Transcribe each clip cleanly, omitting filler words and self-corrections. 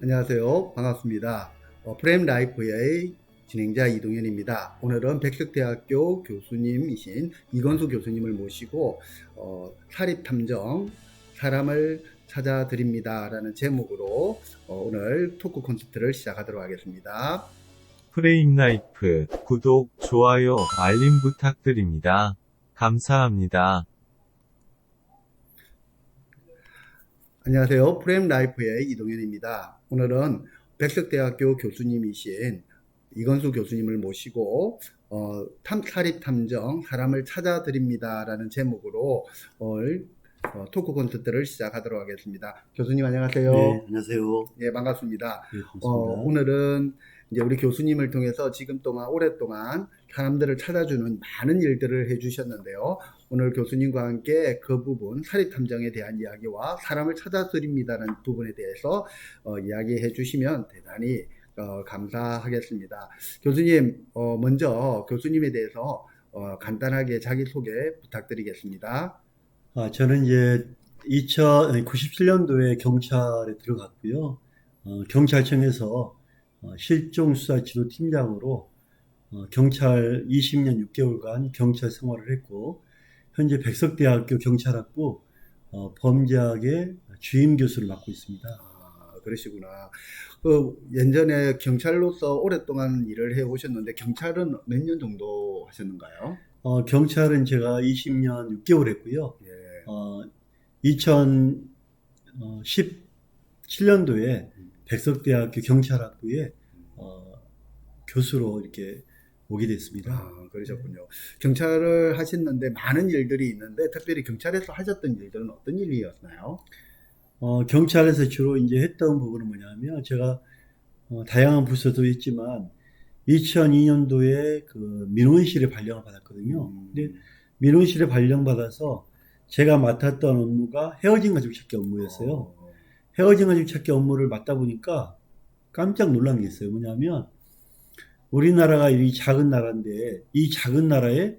안녕하세요. 반갑습니다. 프레임 라이프의 진행자 이동현입니다. 오늘은 백석대학교 교수님이신 이건수 교수님을 모시고 사립탐정 사람을 찾아드립니다 라는 제목으로 오늘 토크 콘서트를 시작하도록 하겠습니다. 프레임라이프 구독, 좋아요, 알림 부탁드립니다. 감사합니다. 안녕하세요. 프레임 라이프의 이동현입니다. 오늘은 백석대학교 교수님이신 이건수 교수님을 모시고 사립탐정 사람을 찾아드립니다 라는 제목으로 오늘 토크 콘서트를 시작하도록 하겠습니다. 교수님 안녕하세요. 네, 안녕하세요. 네, 반갑습니다. 네, 반갑습니다. 오늘은 이제 우리 교수님을 통해서 지금 동안 오랫동안 사람들을 찾아주는 많은 일들을 해주셨는데요. 오늘 교수님과 함께 그 부분 사립탐정에 대한 이야기와 사람을 찾아드립니다라는 부분에 대해서 이야기해 주시면 대단히 감사하겠습니다. 교수님, 먼저 교수님에 대해서 간단하게 자기소개 부탁드리겠습니다. 저는 이제 97년도에 경찰에 들어갔고요. 경찰청에서 실종수사지도 팀장으로 경찰 20년 6개월간 경찰 생활을 했고, 현재 백석대학교 경찰학부 범죄학의 주임 교수를 맡고 있습니다. 그러시구나. 예전에 경찰로서 오랫동안 일을 해 오셨는데 경찰은 몇 년 정도 하셨는가요? 경찰은 제가 20년 6개월 했고요. 예. 2017년도에 백석대학교 경찰학부에 교수로 이렇게 오게 됐습니다. 그러셨군요. 경찰을 하셨는데 많은 일들이 있는데 특별히 경찰에서 하셨던 일들은 어떤 일이었나요? 경찰에서 주로 이제 했던 부분은 뭐냐면, 제가 다양한 부서도 했지만 2002년도에 그 민원실에 발령을 받았거든요. 근데 민원실에 발령받아서 제가 맡았던 업무가 헤어진 가족 찾기 업무였어요. 헤어진 가족 찾기 업무를 맡다 보니까 깜짝 놀란 게 있어요. 뭐냐면, 우리나라가 이 작은 나라인데 이 작은 나라에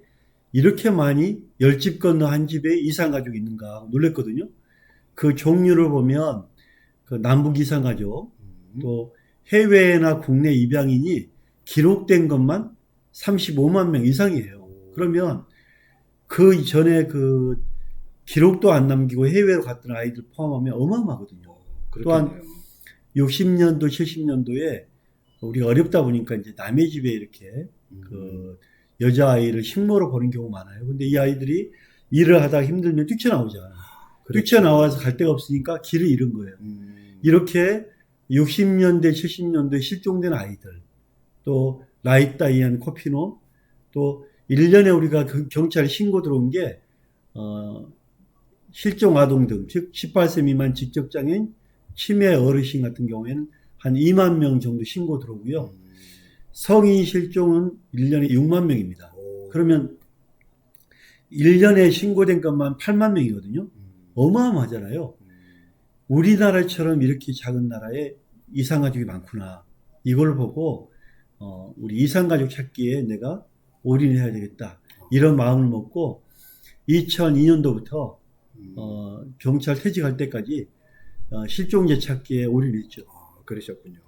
이렇게 많이 10집 건너 한 집에 이상가족이 있는가 놀랬거든요. 그 종류를 보면 그 남북 이상가족, 또 해외나 국내 입양인이 기록된 것만 35만 명 이상이에요. 그러면 그 전에 그 기록도 안 남기고 해외로 갔던 아이들 포함하면 어마어마하거든요. 또한 60년도, 70년도에 우리가 어렵다 보니까 이제 남의 집에 이렇게 그 여자아이를 식모로 보는 경우가 많아요. 근데 이 아이들이 일을 하다가 힘들면 뛰쳐나오잖아요. 그렇죠. 뛰쳐나와서 갈 데가 없으니까 길을 잃은 거예요. 이렇게 60년대, 70년도에 실종된 아이들, 또 라이따이안 코피노, 또 1년에 우리가 그 경찰에 신고 들어온 게 실종 아동 등, 즉 18세 미만 직접장애인, 치매 어르신 같은 경우에는 한 2만 명 정도 신고 들어오고요. 성인 실종은 1년에 6만 명입니다. 그러면 1년에 신고된 것만 8만 명이거든요. 어마어마하잖아요. 우리나라처럼 이렇게 작은 나라에 이상가족이 많구나. 이걸 보고 우리 이상가족 찾기에 내가 올인해야 되겠다. 이런 마음을 먹고 2002년도부터 경찰 퇴직할 때까지 실종자 찾기에 올인했죠. 그러셨군요.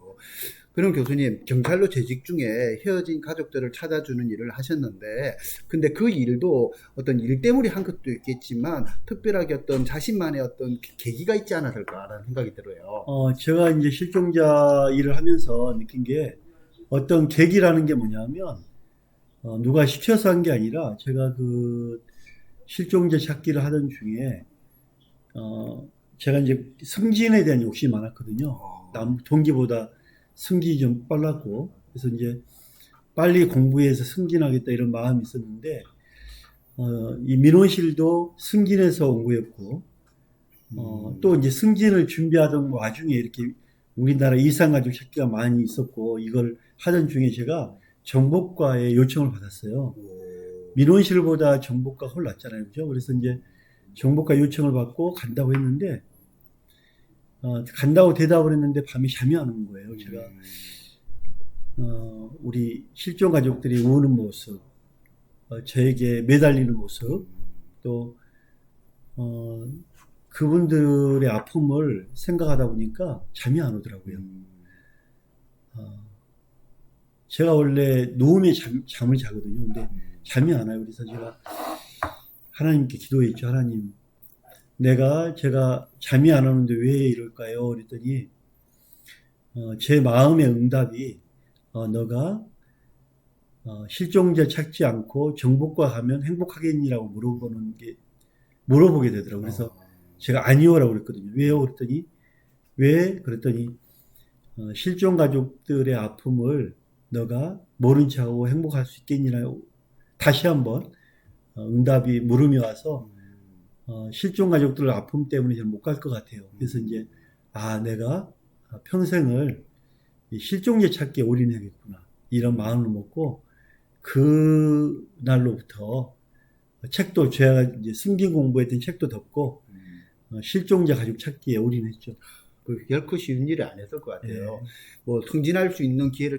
그럼 교수님, 경찰로 재직 중에 헤어진 가족들을 찾아주는 일을 하셨는데, 근데 그 일도 어떤 일 때문에 한 것도 있겠지만, 특별하게 어떤 자신만의 어떤 계기가 있지 않았을까라는 생각이 들어요. 제가 이제 실종자 일을 하면서 느낀 게, 어떤 계기라는 게 뭐냐면, 누가 시켜서 한 게 아니라, 제가 그 실종자 찾기를 하던 중에, 제가 이제 승진에 대한 욕심이 많았거든요. 동기보다 승진이 좀 빨랐고, 그래서 이제 빨리 공부해서 승진하겠다 이런 마음이 있었는데, 이 민원실도 승진해서 온 거였고, 또 이제 승진을 준비하던 와중에 이렇게 우리나라 이상가족 찾기가 많이 있었고, 이걸 하던 중에 제가 정보과에 요청을 받았어요. 민원실보다 정보과가 훨씬 낫잖아요. 그죠? 그래서 이제 정보과 요청을 받고 간다고 했는데, 간다고 대답을 했는데 밤에 잠이 안 오는 거예요. 제가 우리 실종 가족들이 우는 모습, 저에게 매달리는 모습, 또 그분들의 아픔을 생각하다 보니까 잠이 안 오더라고요. 어, 제가 원래 누우면 잠을 자거든요. 근데 잠이 안 와요. 그래서 제가 하나님께 기도했죠. 하나님, 제가 잠이 안 오는데 왜 이럴까요? 그랬더니 제 마음의 응답이 너가 실종자 찾지 않고 정복과 가면 행복하겠니라고 물어보게 되더라고요. 그래서 제가 아니요라고 그랬거든요. 왜요? 그랬더니 실종 가족들의 아픔을 너가 모른 척하고 행복할 수 있겠니라고 다시 한번 응답이 물음이 와서 실종 가족들 아픔 때문에 저는 못 갈 것 같아요. 그래서 이제 내가 평생을 이 실종자 찾기에 올인해야겠구나 이런 마음을 먹고 그 날로부터 책도 제가 이제 승진 공부했던 책도 덮고 실종자 가족 찾기에 올인했죠. 그 결코 쉬운 일이 아니었을 것 같아요. 네. 뭐 승진할 수 있는 기회를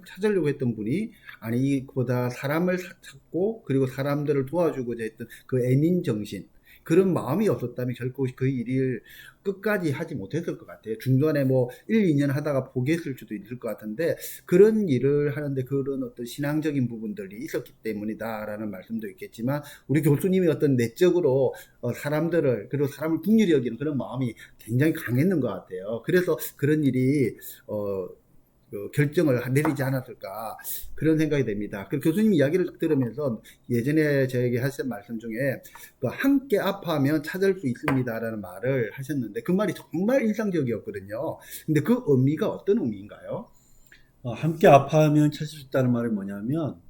찾으려고 했던 분이 아니 이보다 사람을 찾고 그리고 사람들을 도와주고자 했던 그 애민 정신 그런 마음이 없었다면 결코 그 일을 끝까지 하지 못했을 것 같아요. 중간에 뭐 1, 2년 하다가 포기했을 수도 있을 것 같은데 그런 일을 하는데 그런 어떤 신앙적인 부분들이 있었기 때문이다라는 말씀도 있겠지만 우리 교수님이 어떤 내적으로 사람들을 그리고 사람을 긍휼히 여기는 그런 마음이 굉장히 강했는 것 같아요. 그래서 그런 일이 그 결정을 내리지 않았을까 그런 생각이 됩니다. 그 교수님 이야기를 들으면서 예전에 저에게 하신 말씀 중에 그 함께 아파하면 찾을 수 있습니다라는 말을 하셨는데 그 말이 정말 인상적이었거든요. 근데 그 의미가 어떤 의미인가요? 함께 아파하면 찾을 수 있다는 말은 뭐냐면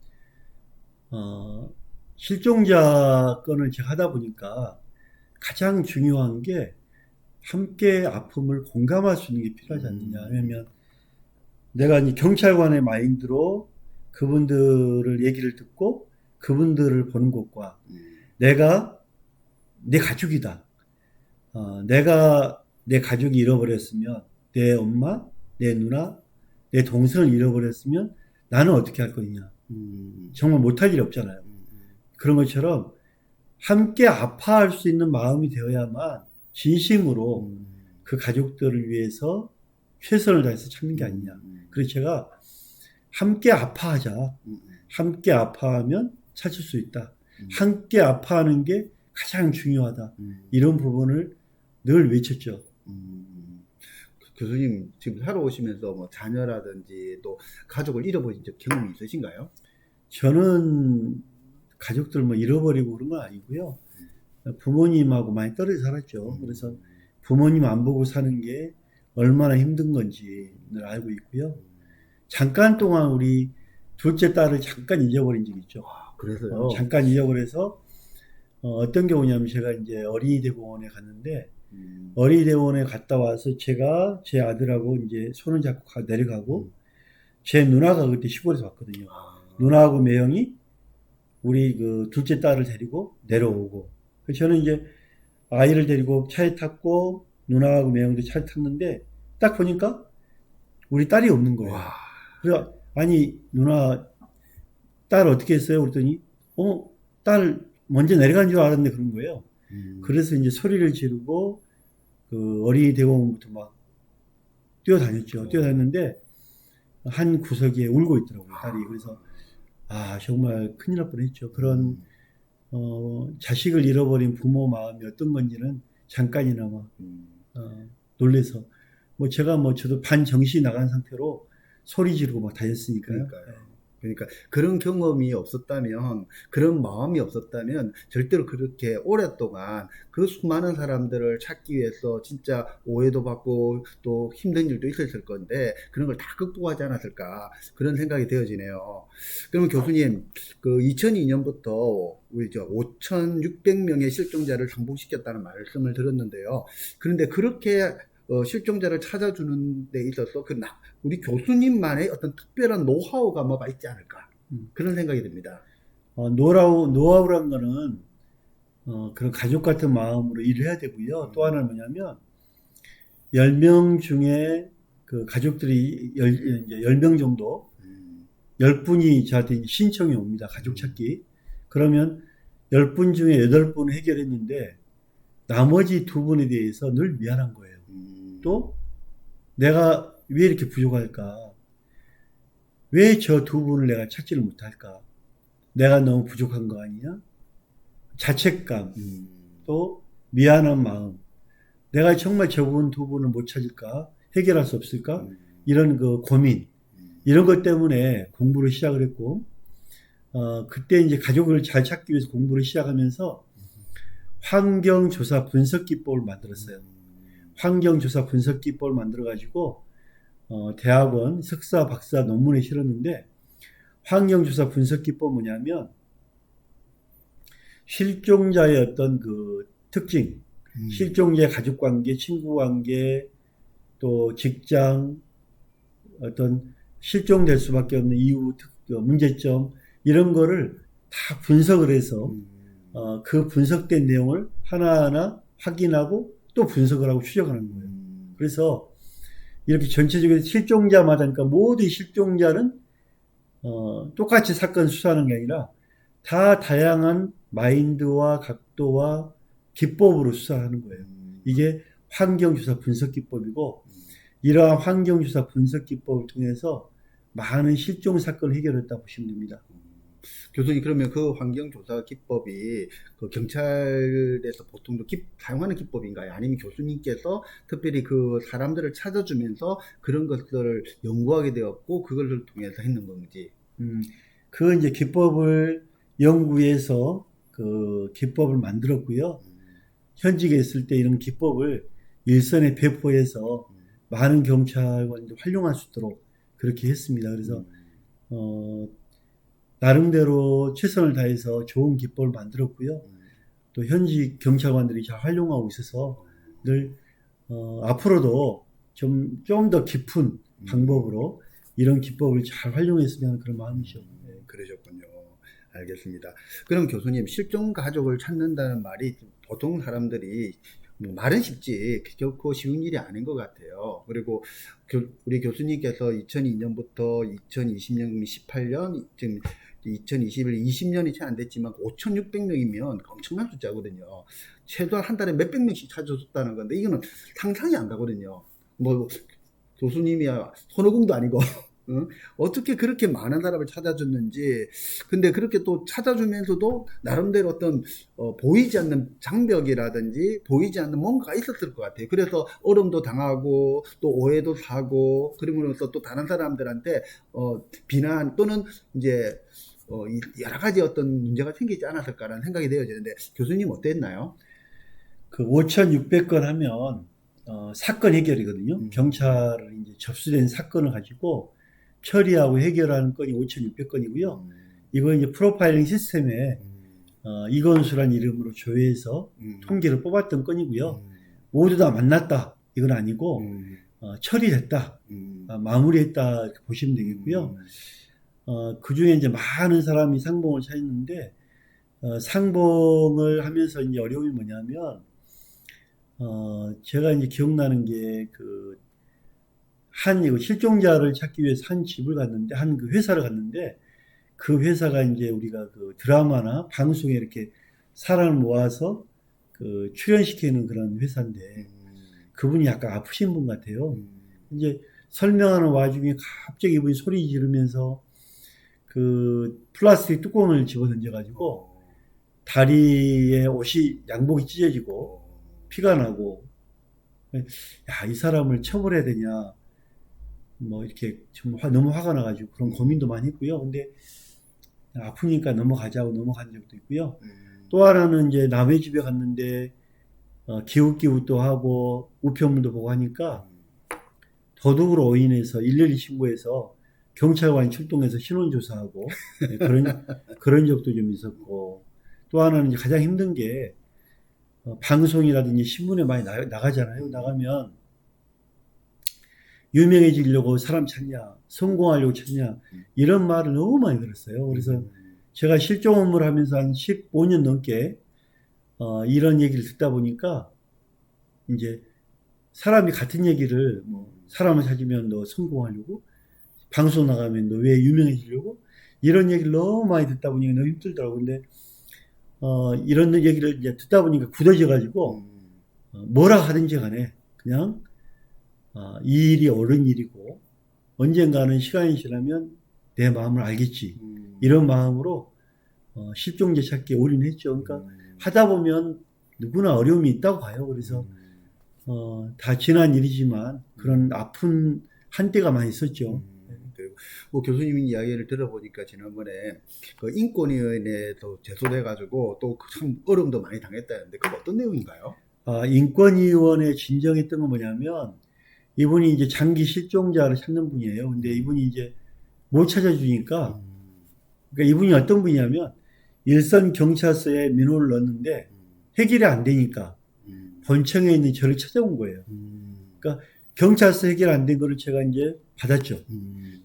실종자 건을 제가 하다 보니까 가장 중요한 게 함께 아픔을 공감할 수 있는 게 필요하지 않느냐. 왜냐면 내가 이제 경찰관의 마인드로 그분들을 얘기를 듣고 그분들을 보는 것과 내가 내 가족이다. 내가 내 가족이 잃어버렸으면 내 엄마, 내 누나, 내 동생을 잃어버렸으면 나는 어떻게 할 거냐. 정말 못할 일이 없잖아요. 그런 것처럼 함께 아파할 수 있는 마음이 되어야만 진심으로 그 가족들을 위해서 최선을 다해서 찾는 게 아니냐. 그래서 제가 함께 아파하자. 함께 아파하면 찾을 수 있다. 함께 아파하는 게 가장 중요하다. 이런 부분을 늘 외쳤죠. 교수님 지금 살아오시면서 뭐 자녀라든지 또 가족을 잃어버린 적 경험이 있으신가요? 저는 가족들 뭐 잃어버리고 그런 건 아니고요. 부모님하고 많이 떨어져 살았죠. 그래서 부모님 안 보고 사는 게 얼마나 힘든 건지 늘 알고 있고요. 잠깐 동안 우리 둘째 딸을 잠깐 잊어버린 적이 있죠. 그래서요. 잠깐 잊어버려서 어떤 경우냐면 제가 이제 어린이 대공원에 갔는데 어린이 대공원에 갔다 와서 제가 제 아들하고 이제 손을 잡고 내려가고 제 누나가 그때 시골에서 왔거든요. 누나하고 매형이 우리 그 둘째 딸을 데리고 내려오고 저는 이제 아이를 데리고 차에 탔고 누나하고 매형도 차에 탔는데 딱 보니까 우리 딸이 없는 거예요. 와. 그래서 아니 누나 딸 어떻게 했어요? 그랬더니 딸 먼저 내려간 줄 알았는데 그런 거예요. 그래서 이제 소리를 지르고 그 어린이 대공원부터 막 뛰어다녔죠. 뛰어다녔는데 한 구석에 울고 있더라고요, 딸이. 그래서 정말 큰일 날 뻔했죠. 그런 자식을 잃어버린 부모 마음이 어떤 건지는 잠깐이나마 놀래서 뭐 제가 뭐 저도 반정신이 나간 상태로 소리 지르고 막 다녔으니까요. 그러니까 그런 경험이 없었다면 그런 마음이 없었다면 절대로 그렇게 오랫동안 그 수많은 사람들을 찾기 위해서 진짜 오해도 받고 또 힘든 일도 있었을 건데 그런 걸 다 극복하지 않았을까 그런 생각이 되어지네요. 그러면 교수님 그 2002년부터 우리 5,600명의 실종자를 정복시켰다는 말씀을 들었는데요. 그런데 그렇게 실종자를 찾아주는 데 있어서 우리 교수님만의 어떤 특별한 노하우가 뭐가 있지 않을까 그런 생각이 듭니다. 노하우란 거는 그런 가족 같은 마음으로 일을 해야 되고요. 또 하나는 뭐냐면 10명 중에 그 가족들이 10명 정도 10분이 저한테 신청이 옵니다. 가족 찾기. 그러면 10분 중에 8분은 해결했는데 나머지 두 분에 대해서 늘 미안한 거예요. 또 내가 왜 이렇게 부족할까? 왜 저 두 분을 내가 찾지를 못할까? 내가 너무 부족한 거 아니냐? 자책감, 또 미안한 마음. 내가 정말 저분 두 분을 못 찾을까? 해결할 수 없을까? 이런 그 고민, 이런 것 때문에 공부를 시작을 했고, 그때 이제 가족을 잘 찾기 위해서 공부를 시작하면서 환경조사 분석 기법을 만들었어요. 환경조사 분석 기법을 만들어가지고, 대학원 석사, 박사 논문에 실었는데, 환경조사 분석 기법 뭐냐면, 실종자의 어떤 그 특징, 실종자의 가족관계, 친구관계, 또 직장, 어떤 실종될 수밖에 없는 이유, 문제점, 이런 거를 다 분석을 해서 그 분석된 내용을 하나하나 확인하고 또 분석을 하고 추적하는 거예요. 그래서 이렇게 전체적으로 실종자마다, 그러니까 모든 실종자는 똑같이 사건 수사하는 게 아니라 다 다양한 마인드와 각도와 기법으로 수사하는 거예요. 이게 환경조사 분석 기법이고, 이러한 환경조사 분석 기법을 통해서 많은 실종 사건을 해결했다고 보시면 됩니다. 교수님, 그러면 그 환경조사 기법이 그 경찰에서 보통 사용하는 기법인가요? 아니면 교수님께서 특별히 그 사람들을 찾아주면서 그런 것들을 연구하게 되었고, 그걸 통해서 했는 건지? 그 이제 기법을 연구해서 그 기법을 만들었고요. 현직에 있을 때 이런 기법을 일선에 배포해서 많은 경찰관들이 활용할 수 있도록 그렇게 했습니다. 그래서 나름대로 최선을 다해서 좋은 기법을 만들었고요. 또 현직 경찰관들이 잘 활용하고 있어서 늘 앞으로도 좀 더 깊은 방법으로 이런 기법을 잘 활용했으면 하는 그런 마음이죠. 그러셨군요. 알겠습니다. 그럼 교수님, 실종 가족을 찾는다는 말이 보통 사람들이 뭐 말은 쉽지 결코 쉬운 일이 아닌 것 같아요. 그리고 우리 교수님께서 2002년부터 2020년, 18년, 지금 2021, 20년이 채 안 됐지만 5,600명이면 엄청난 숫자거든요. 최소한 한 달에 몇백 명씩 찾아줬다는 건데 이거는 상상이 안 가거든요. 뭐 교수님이야 손오공도 아니고 응? 어떻게 그렇게 많은 사람을 찾아줬는지. 근데 그렇게 또 찾아주면서도 나름대로 어떤 보이지 않는 장벽이라든지 보이지 않는 뭔가가 있었을 것 같아요. 그래서 어려움도 당하고 또 오해도 사고, 그러면서 또 다른 사람들한테 비난 또는 이제 여러 가지 어떤 문제가 생기지 않았을까라는 생각이 되어지는데, 교수님 어땠나요? 그 5,600건 하면 사건 해결이거든요. 경찰을 이제 접수된 사건을 가지고 처리하고 해결하는 건이 5,600건이고요. 이거 이제 프로파일링 시스템에 이건수란 이름으로 조회해서 통계를 뽑았던 건이고요. 모두 다 만났다, 이건 아니고 처리했다, 마무리했다 이렇게 보시면 되겠고요. 그 중에 이제 많은 사람이 상봉을 찾았는데 상봉을 하면서 이제 어려움이 뭐냐면 제가 이제 기억나는 게 실종자를 찾기 위해서 한 집을 갔는데, 한 그 회사를 갔는데, 그 회사가 이제 우리가 그 드라마나 방송에 이렇게 사람을 모아서 출연시키는 그런 회사인데, 그분이 약간 아프신 분 같아요. 이제 설명하는 와중에 갑자기 이분이 소리 지르면서 그 플라스틱 뚜껑을 집어 던져가지고 다리에 옷이, 양복이 찢어지고 피가 나고, 야, 이 사람을 처벌해야 되냐, 뭐 이렇게 좀 너무 화가 나가지고 그런 고민도 많이 했고요. 근데 아프니까 넘어가자고 넘어간 적도 있고요. 또 하나는 이제 남의 집에 갔는데 기웃기웃도 하고 우편물도 보고 하니까 도둑으로 오인해서 112 신고해서 경찰관이 출동해서 신원조사하고 그런 적도 좀 있었고, 또 하나는 이제 가장 힘든 게 방송이라든지 신문에 많이 나가잖아요. 나가면 유명해지려고 사람 찾냐, 성공하려고 찾냐, 이런 말을 너무 많이 들었어요. 그래서 제가 실종 업무를 하면서 한 15년 넘게 이런 얘기를 듣다 보니까 이제 사람이 같은 얘기를, 사람을 찾으면 너 성공하려고, 방송 나가면 너 왜 유명해지려고, 이런 얘기를 너무 많이 듣다 보니까 너무 힘들더라고요. 근데 이런 얘기를 이제 듣다 보니까 굳어져 가지고 뭐라 하든지 간에 그냥 이 일이 옳은 일이고 언젠가는 시간이 지나면 내 마음을 알겠지. 이런 마음으로 실종자 찾기에 올인했죠. 그러니까 하다 보면 누구나 어려움이 있다고 봐요. 그래서 다 지난 일이지만 그런 아픈 한때가 많이 있었죠. 그리고 뭐 교수님 이야기를 들어보니까 지난번에 그 인권위원회에도 제소돼가지고 또 참 어려움도 많이 당했다는데 그건 어떤 내용인가요? 인권위원회 진정했던 건 뭐냐면 이분이 이제 장기 실종자를 찾는 분이에요. 근데 이분이 이제 못 찾아주니까 그러니까 이분이 어떤 분이냐면 일선 경찰서에 민원을 넣었는데 해결이 안 되니까 본청에 있는 저를 찾아온 거예요. 그러니까 경찰서 해결 안 된 거를 제가 이제 받았죠.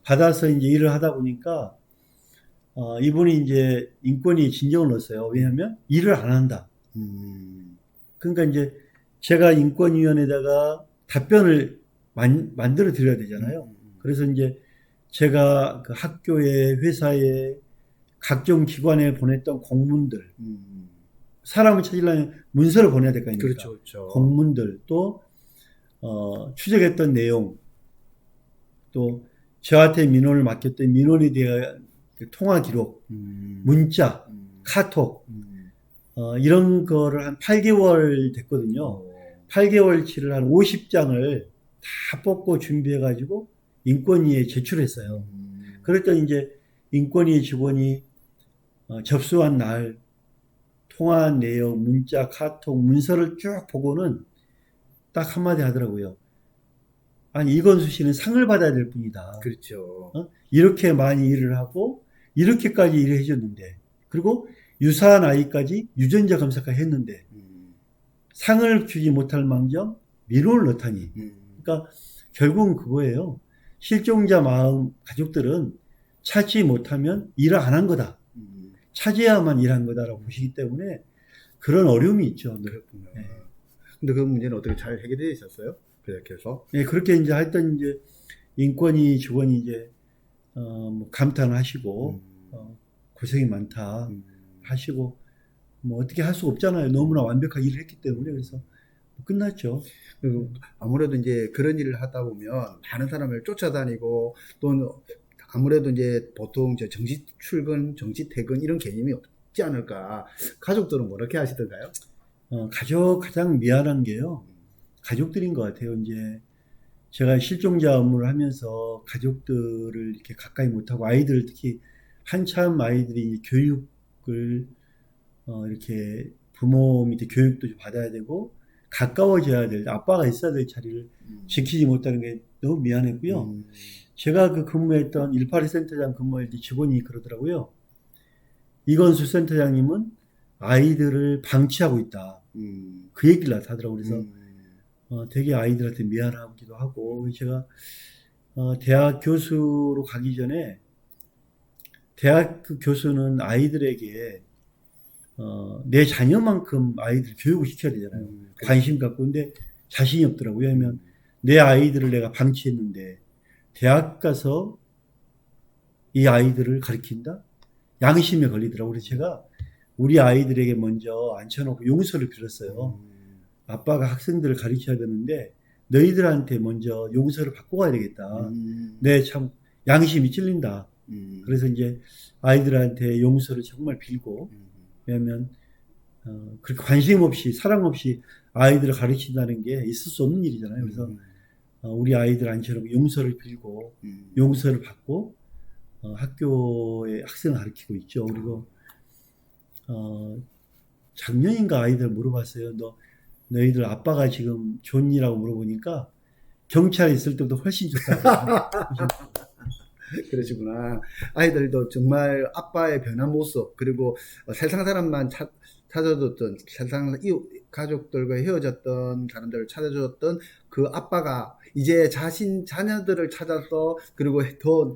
받아서 이제 일을 하다 보니까 이분이 이제 인권위 진정을 넣었어요. 왜냐하면 일을 안 한다. 그러니까 이제 제가 인권위원회에다가 답변을 만들어 드려야 되잖아요. 그래서 이제 제가 그 학교에, 회사에, 각종 기관에 보냈던 공문들, 사람을 찾으려면 문서를 보내야 될 거 아닙니까? 그렇죠, 그렇죠. 공문들, 또, 추적했던 내용, 또, 저한테 민원을 맡겼던 민원에 대한 그 통화 기록, 문자, 카톡, 이런 거를 한 8개월 됐거든요. 8개월치를 한 50장을 다 뽑고 준비해가지고 인권위에 제출했어요. 그랬더니 이제 인권위 직원이 접수한 날 통화한 내용, 문자, 카톡, 문서를 쭉 보고는 딱 한마디 하더라고요. 아니 이건수 씨는 상을 받아야 될 분이다. 그렇죠. 이렇게 많이 일을 하고 이렇게까지 일을 해줬는데 그리고 유사한 아이까지 유전자 검사까지 했는데 상을 주지 못할 망정 민원을 넣다니. 그러니까 결국은 그거예요. 실종자 마음 가족들은 찾지 못하면 일을 안 한 거다. 찾아야만 일한 거다라고 보시기 때문에 그런 어려움이 있죠. 그렇군요. 네. 근데 그 문제는 어떻게 잘 해결되어 있었어요? 그렇게 해서? 네, 그렇게 이제 하여튼 이제 인권위 직원이 이제 뭐 감탄을 하시고 고생이 많다 하시고 뭐 어떻게 할 수 없잖아요. 너무나 완벽하게 일을 했기 때문에 그래서 끝났죠. 그리고 아무래도 이제 그런 일을 하다 보면 많은 사람을 쫓아다니고 또는 아무래도 이제 보통 이제 정시 출근, 정시 퇴근 이런 개념이 없지 않을까. 가족들은 뭐 이렇게 하시던가요? 가족 가장 미안한 게요. 가족들인 것 같아요. 이제 제가 실종자 업무를 하면서 가족들을 이렇게 가까이 못하고 아이들 특히 한참 아이들이 교육을 이렇게 부모 밑에 교육도 좀 받아야 되고 가까워져야 될 아빠가 있어야 될 자리를 지키지 못하는 게 너무 미안했고요. 제가 그 근무했던 182 센터장 근무할 때 직원이 그러더라고요. 이건수 센터장님은 아이들을 방치하고 있다. 그 얘기를 하더라고요. 그래서 되게 아이들한테 미안하기도 하고 제가 대학 교수로 가기 전에 대학 교수는 아이들에게 내 자녀만큼 아이들 교육을 시켜야 되잖아요. 관심 갖고. 근데 자신이 없더라고요. 왜냐하면 내 아이들을 내가 방치했는데 대학 가서 이 아이들을 가르친다? 양심에 걸리더라고요. 그래서 제가 우리 아이들에게 먼저 앉혀놓고 용서를 빌었어요. 아빠가 학생들을 가르쳐야 되는데 너희들한테 먼저 용서를 받고 가야 되겠다. 내 참 양심이 찔린다. 그래서 이제 아이들한테 용서를 정말 빌고 왜냐하면 그렇게 관심 없이 사랑 없이 아이들을 가르친다는 게 있을 수 없는 일이잖아요. 그래서 우리 아이들 앉혀놓고 용서를 빌고 용서를 받고 학교에 학생을 가르치고 있죠. 그리고 작년인가 아이들 물어봤어요. 너희들 아빠가 지금 좋니라고 물어보니까 경찰에 있을 때보다 훨씬 좋다고. 그러시구나. 아이들도 정말 아빠의 변한 모습, 그리고 세상 사람만 찾아줬던, 세상 이웃, 가족들과 헤어졌던 사람들을 찾아줬던 그 아빠가 이제 자녀들을 찾아서, 그리고 더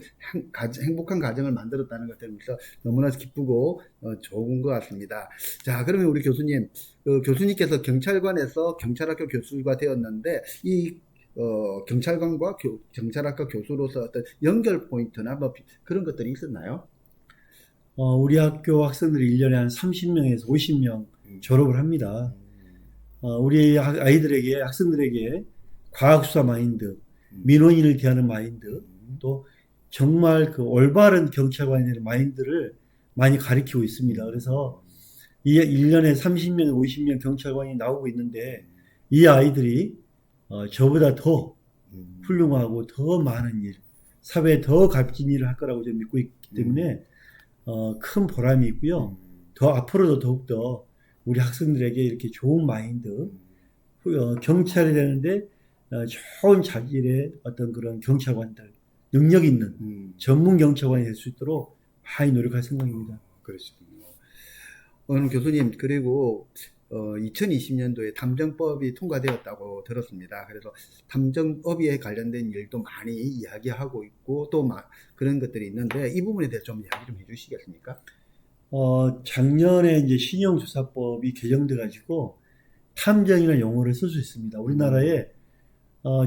행복한 가정을 만들었다는 것 때문에 너무나 기쁘고 좋은 것 같습니다. 자, 그러면 우리 교수님, 교수님께서 경찰관에서 경찰학교 교수가 되었는데, 이 경찰관과 경찰학과 교수로서 어떤 연결 포인트나 뭐 그런 것들이 있었나요? 우리 학교 학생들이 1년에 한 30명에서 50명 졸업을 합니다. 우리 아이들에게, 학생들에게 과학수사 마인드, 민원인을 대하는 마인드, 또 정말 그 올바른 경찰관에 대한 마인드를 많이 가르치고 있습니다. 그래서 이 1년에 30명, 50명 경찰관이 나오고 있는데 이 아이들이 저보다 더 훌륭하고 더 많은 일, 사회에 더 값진 일을 할 거라고 저는 믿고 있기 때문에 큰 보람이 있고요. 더 앞으로도 더욱더 우리 학생들에게 이렇게 좋은 마인드, 경찰이 되는데 좋은 자질의 어떤 그런 경찰관들, 능력 있는 전문 경찰관이 될 수 있도록 많이 노력할 생각입니다. 그러시군요. 오늘 교수님, 그리고 2020년도에 탐정법이 통과되었다고 들었습니다. 그래서 탐정법에 관련된 일도 많이 이야기하고 있고 또 그런 것들이 있는데 이 부분에 대해서 좀 이야기 좀 해주시겠습니까? 작년에 이제 신형수사법이 개정돼 가지고 탐정이라는 용어를 쓸 수 있습니다. 우리나라에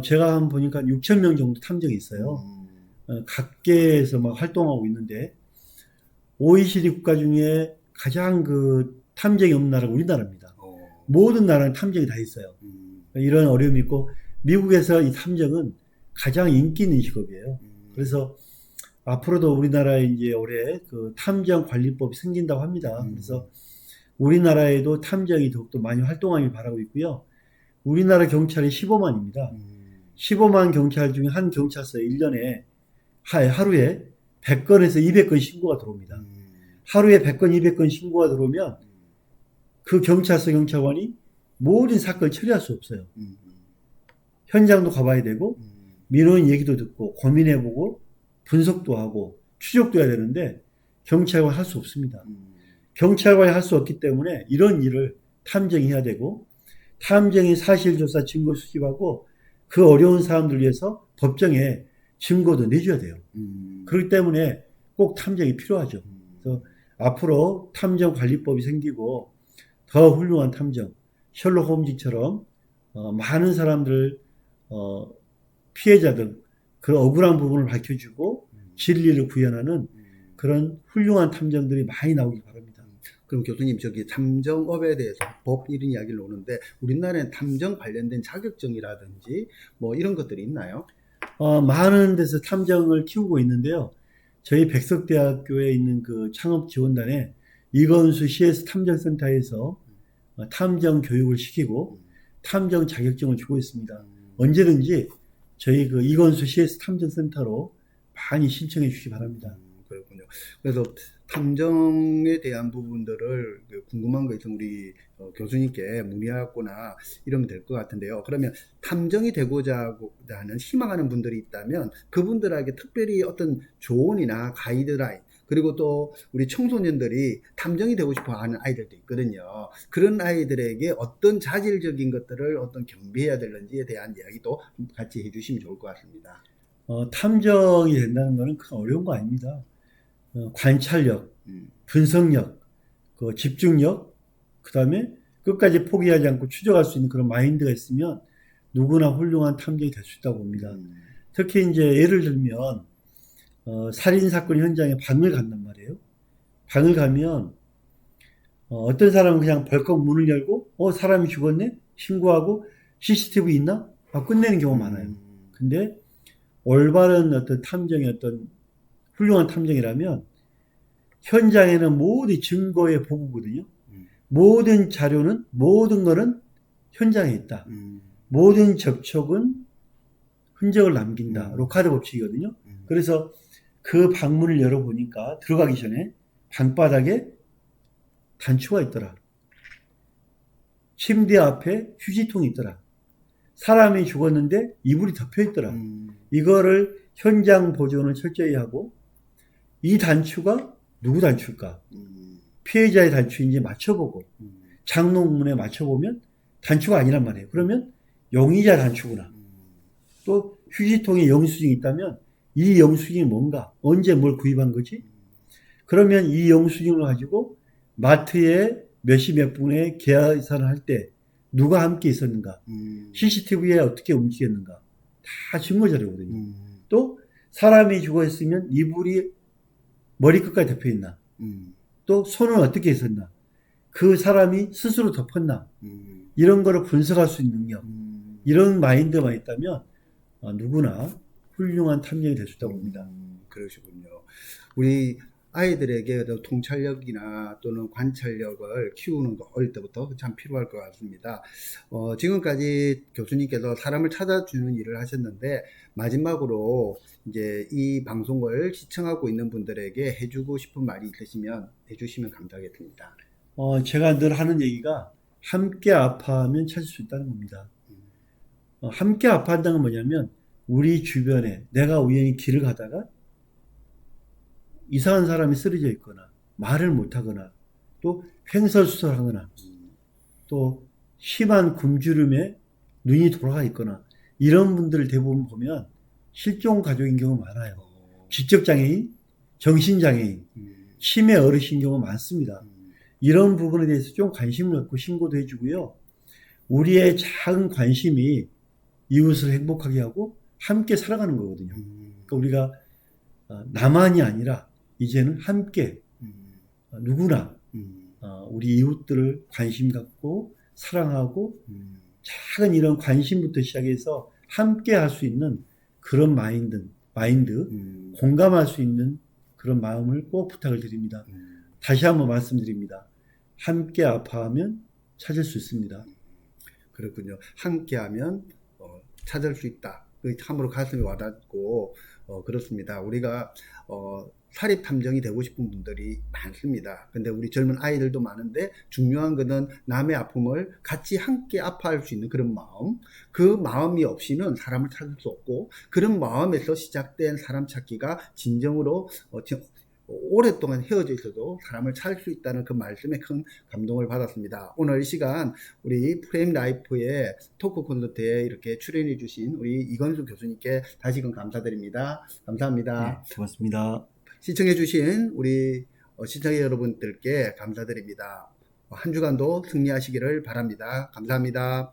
제가 한번 보니까 6천 명 정도 탐정이 있어요. 각계에서 막 활동하고 있는데 OECD 국가 중에 가장 그 탐정이 없는 나라가 우리나라입니다. 모든 나라는 탐정이 다 있어요. 이런 어려움이 있고 미국에서 이 탐정은 가장 인기 있는 직업이에요. 그래서 앞으로도 우리나라에 이제 올해 그 탐정 관리법이 생긴다고 합니다. 그래서 우리나라에도 탐정이 더욱더 많이 활동하길 바라고 있고요. 우리나라 경찰이 15만입니다. 15만 경찰 중에 한 경찰서에 1년에 하루에 100건에서 200건 신고가 들어옵니다. 하루에 100건, 200건 신고가 들어오면 그 경찰서 경찰관이 모든 사건을 처리할 수 없어요. 현장도 가봐야 되고 민원 얘기도 듣고 고민해보고 분석도 하고 추적도 해야 되는데 경찰관이 할 수 없습니다. 경찰관이 할 수 없기 때문에 이런 일을 탐정이 해야 되고 탐정이 사실조사 증거 수집하고 그 어려운 사람들 위해서 법정에 증거도 내줘야 돼요. 그렇기 때문에 꼭 탐정이 필요하죠. 그래서 앞으로 탐정관리법이 생기고 더 훌륭한 탐정, 셜록 홈즈처럼 많은 사람들 피해자들 그런 억울한 부분을 밝혀주고 진리를 구현하는 그런 훌륭한 탐정들이 많이 나오길 바랍니다. 그럼 교수님, 저기 탐정업에 대해서 법 이런 이야기를 오는데 우리나라에 탐정 관련된 자격증이라든지 뭐 이런 것들이 있나요? 많은 데서 탐정을 키우고 있는데요. 저희 백석대학교에 있는 그 창업지원단에 이건수 CS 탐정센터에서 탐정 교육을 시키고 탐정 자격증을 주고 있습니다. 언제든지 저희 그 이건수 CS 탐정센터로 많이 신청해 주시기 바랍니다. 그렇군요. 그래서 탐정에 대한 부분들을 궁금한 거 있으면 우리 교수님께 문의하거나 이러면 될 것 같은데요. 그러면 탐정이 되고자 하는 희망하는 분들이 있다면 그분들에게 특별히 어떤 조언이나 가이드라인 그리고 또 우리 청소년들이 탐정이 되고 싶어 하는 아이들도 있거든요. 그런 아이들에게 어떤 자질적인 것들을 어떤 겸비해야 되는지에 대한 이야기도 같이 해주시면 좋을 것 같습니다. 탐정이 된다는 것은 큰 어려운 거 아닙니다. 관찰력, 분석력, 그 집중력, 그 다음에 끝까지 포기하지 않고 추적할 수 있는 그런 마인드가 있으면 누구나 훌륭한 탐정이 될 수 있다고 봅니다. 특히 이제 예를 들면 살인사건 현장에 방을 간단 말이에요. 방을 가면 어떤 사람은 그냥 벌컥 문을 열고 사람이 죽었네? 신고하고 CCTV 있나? 끝내는 경우가 많아요. 근데 올바른 어떤 탐정의 어떤 훌륭한 탐정이라면 현장에는 모든 증거의 보고거든요. 모든 자료는 모든 거는 현장에 있다. 모든 접촉은 흔적을 남긴다. 로카드 법칙이거든요. 그래서 그 방문을 열어보니까 들어가기 전에 방바닥에 단추가 있더라. 침대 앞에 휴지통이 있더라. 사람이 죽었는데 이불이 덮여 있더라. 이거를 현장 보존을 철저히 하고 이 단추가 누구 단추일까? 피해자의 단추인지 맞춰보고 장롱문에 맞춰보면 단추가 아니란 말이에요. 그러면 용의자 단추구나. 또 휴지통에 영수증이 있다면 이 영수증이 뭔가? 언제 뭘 구입한 거지? 그러면 이 영수증을 가지고 마트에 몇 시 몇 분에 계산을 할 때 누가 함께 있었는가? CCTV에 어떻게 움직였는가? 다 증거 자료거든요. 또 사람이 죽어있으면 이불이 머리끝까지 덮여 있나? 또 손은 어떻게 있었나? 그 사람이 스스로 덮었나? 이런 거를 분석할 수 있는 능력, 이런 마인드만 있다면 누구나 훌륭한 탐정이 될 수 있다고 봅니다. 그러시군요. 우리 아이들에게 통찰력이나 또는 관찰력을 키우는 거 어릴 때부터 참 필요할 것 같습니다. 지금까지 교수님께서 사람을 찾아주는 일을 하셨는데 마지막으로 이제 이 방송을 시청하고 있는 분들에게 해주고 싶은 말이 있으시면 해주시면 감사하겠습니다. 제가 늘 하는 얘기가 함께 아파하면 찾을 수 있다는 겁니다. 함께 아파한다는 건 뭐냐면 우리 주변에 내가 우연히 길을 가다가 이상한 사람이 쓰러져 있거나 말을 못하거나 또 횡설수설하거나 또 심한 굶주림에 눈이 돌아가 있거나 이런 분들을 대부분 보면 실종 가족인 경우 많아요. 지적장애인, 정신장애인, 치매 어르신 경우 많습니다. 이런 부분에 대해서 좀 관심을 갖고 신고도 해주고요. 우리의 작은 관심이 이웃을 행복하게 하고 함께 살아가는 거거든요. 그러니까 우리가 나만이 아니라 이제는 함께 누구나 우리 이웃들을 관심 갖고 사랑하고 작은 이런 관심부터 시작해서 함께 할 수 있는 그런 마인드, 공감할 수 있는 그런 마음을 꼭 부탁을 드립니다. 다시 한번 말씀드립니다. 함께 아파하면 찾을 수 있습니다. 그렇군요. 함께하면 찾을 수 있다. 참으로 가슴이 와닿고 그렇습니다. 우리가 사립 탐정이 되고 싶은 분들이 많습니다. 근데 우리 젊은 아이들도 많은데 중요한 것은 남의 아픔을 같이 함께 아파할 수 있는 그런 마음, 그 마음이 없이는 사람을 찾을 수 없고 그런 마음에서 시작된 사람 찾기가 진정으로 오랫동안 헤어져 있어도 사람을 찾을 수 있다는 그 말씀에 큰 감동을 받았습니다. 오늘 이 시간 우리 프레임 라이프의 토크 콘서트에 이렇게 출연해 주신 우리 이건수 교수님께 다시금 감사드립니다. 감사합니다. 네, 고맙습니다. 시청해 주신 우리 시청자 여러분들께 감사드립니다. 한 주간도 승리하시기를 바랍니다. 감사합니다.